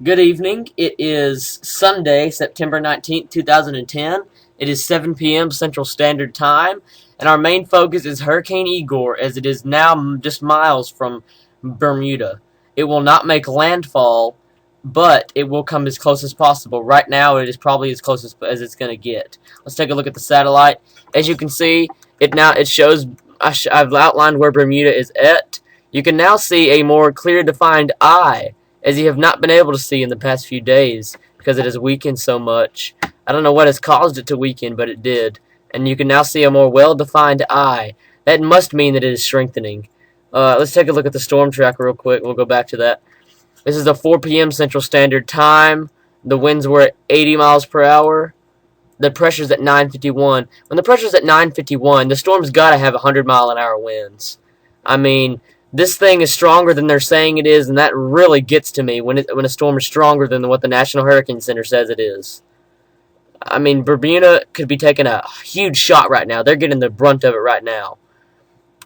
Good evening. It is Sunday, September 19th, 2010. It is 7 p.m. Central Standard Time, and our main focus is Hurricane Igor, as it is now just miles from Bermuda. It will not make landfall, but it will come as close as possible. Right now, it is probably as close as it's going to get. Let's take a look at the satellite. As you can see, it shows I've outlined where Bermuda is at. You can now see a more clear defined eye, as you have not been able to see in the past few days because it has weakened so much. I don't know what has caused it to weaken, but it did. And you can now see a more well-defined eye. That must mean that it is strengthening. Let's take a look at the storm tracker real quick. We'll go back to that. This is the 4 p.m. Central Standard Time. The winds were at 80 miles per hour. The pressure's at 951. When the pressure's at 951, the storm's got to have 100-mile-an-hour winds. I mean, this thing is stronger than they're saying it is, and that really gets to me when a storm is stronger than what the National Hurricane Center says it is. I mean, Bermuda could be taking a huge shot right now. They're getting the brunt of it right now.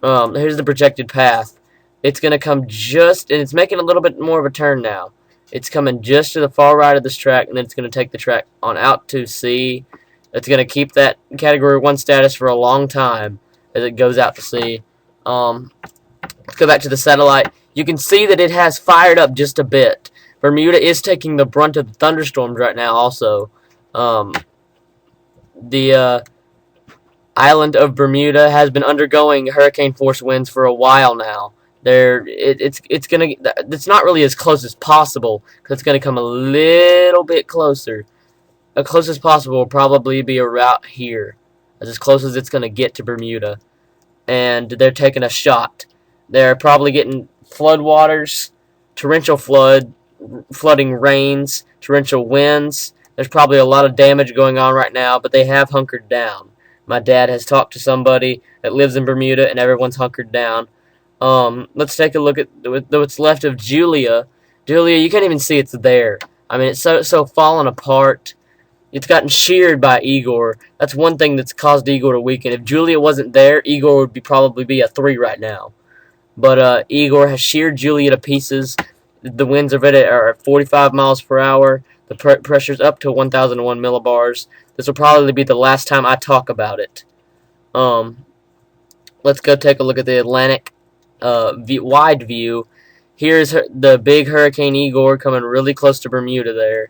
Here's the projected path. It's going to come just, and it's making a little bit more of a turn now. It's coming just to the far right of this track, and then it's going to take the track on out to sea. It's going to keep that Category 1 status for a long time as it goes out to sea. Let's go back to the satellite. You can see that it has fired up just a bit. Bermuda is taking the brunt of the thunderstorms right now also. The island of Bermuda has been undergoing hurricane force winds for a while now. It's not really as close as possible because it's going to come a little bit closer. As close as possible will probably be around here, as close as it's going to get to Bermuda. And they're taking a shot. They're probably getting floodwaters, torrential flooding rains, torrential winds. There's probably a lot of damage going on right now, but they have hunkered down. My dad has talked to somebody that lives in Bermuda, and everyone's hunkered down. Let's take a look at what's left of Julia. Julia, you can't even see it's there. I mean, it's so fallen apart. It's gotten sheared by Igor. That's one thing that's caused Igor to weaken. If Julia wasn't there, Igor would probably be a 3 right now. But Igor has sheared Julia to pieces. The winds of it are at 45 miles per hour. The pressure's up to 1,001 millibars. This will probably be the last time I talk about it. Let's go take a look at the Atlantic wide view. Here's the big Hurricane Igor coming really close to Bermuda there.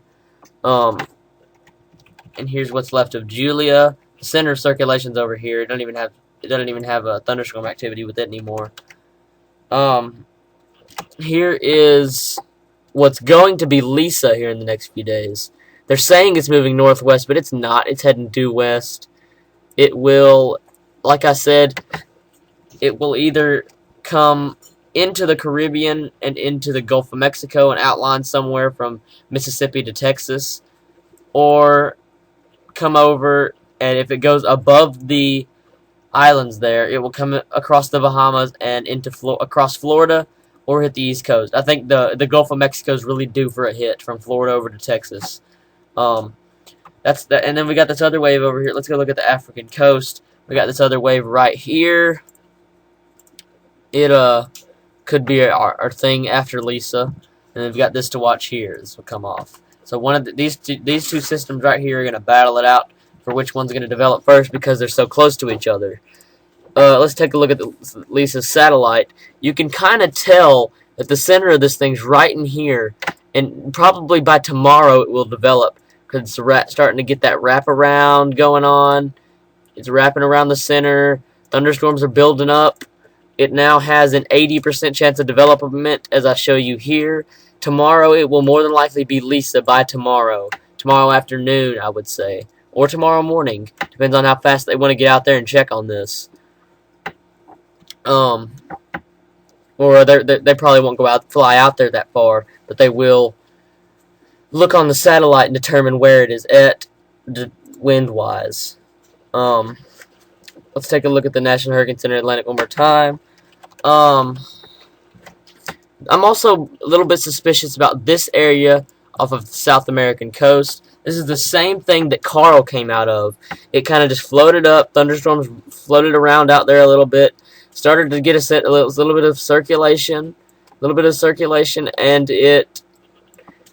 And here's what's left of Julia. The center of circulation's over here. It doesn't even have a thunderstorm activity with it anymore. Here is what's going to be Lisa here in the next few days. They're saying it's moving northwest, but it's not. It's heading due west. It will, like I said, it will either come into the Caribbean and into the Gulf of Mexico and outline somewhere from Mississippi to Texas, or come over, and if it goes above the islands there, it will come across the Bahamas and across Florida or hit the East Coast. I think the Gulf of Mexico is really due for a hit from Florida over to Texas. That's that, and then we got this other wave over here. Let's go look at the African coast. We got this other wave right here. It could be our thing after Lisa, and then we've got this to watch here. This will come off. So one of these two systems right here are going to battle it out for which one's going to develop first because they're so close to each other. Let's take a look at Lisa's satellite. You can kind of tell that the center of this thing's right in here, and probably by tomorrow it will develop because it's starting to get that wraparound going on. It's wrapping around the center. Thunderstorms are building up. It now has an 80% chance of development, as I show you here. Tomorrow it will more than likely be Lisa by tomorrow. Tomorrow afternoon, I would say. Or tomorrow morning. Depends on how fast they want to get out there and check on this. Or they probably won't fly out there that far, but they will look on the satellite and determine where it is at wind-wise. Let's take a look at the National Hurricane Center Atlantic one more time. I'm also a little bit suspicious about this area off of the South American coast. This is the same thing that Carl came out of. It kind of just floated up. Thunderstorms floated around out there a little bit. Started to get a little bit of circulation, and it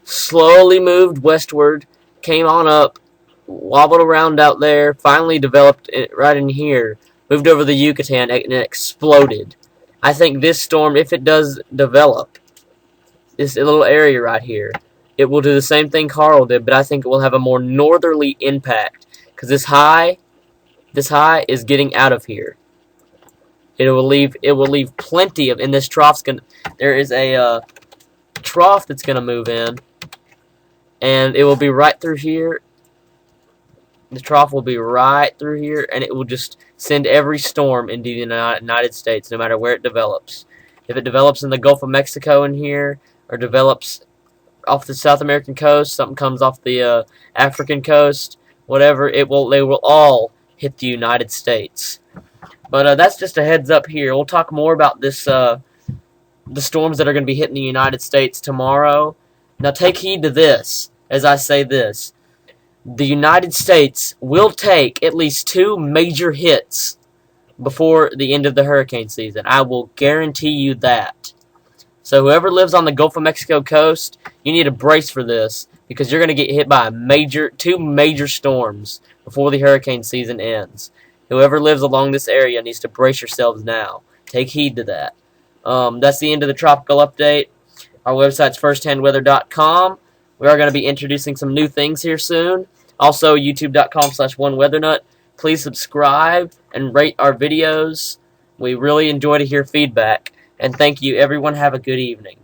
slowly moved westward, came on up, wobbled around out there, finally developed right in here, moved over the Yucatan, and exploded. I think this storm, if it does develop, this little area right here, it will do the same thing Carl did, but I think it will have a more northerly impact, because this high is getting out of here. It will leave plenty of, in this trough's gonna, there is a trough that's gonna move in, and it will be right through here. The trough will be right through here, and it will just send every storm into the United States, no matter where it develops. If it develops in the Gulf of Mexico in here, or develops off the South American coast, something comes off the African coast, whatever, they will all hit the United States. But that's just a heads up here. We'll talk more about this, the storms that are going to be hitting the United States tomorrow. Now take heed to this, as I say this. The United States will take at least 2 major hits before the end of the hurricane season. I will guarantee you that. So whoever lives on the Gulf of Mexico coast, you need to brace for this, because you're going to get hit by 2 major storms before the hurricane season ends. Whoever lives along this area needs to brace yourselves now. Take heed to that. That's the end of the tropical update. Our website's firsthandweather.com. We are going to be introducing some new things here soon. Also, youtube.com/oneweathernut. Please subscribe and rate our videos. We really enjoy to hear feedback. And thank you, everyone. Have a good evening.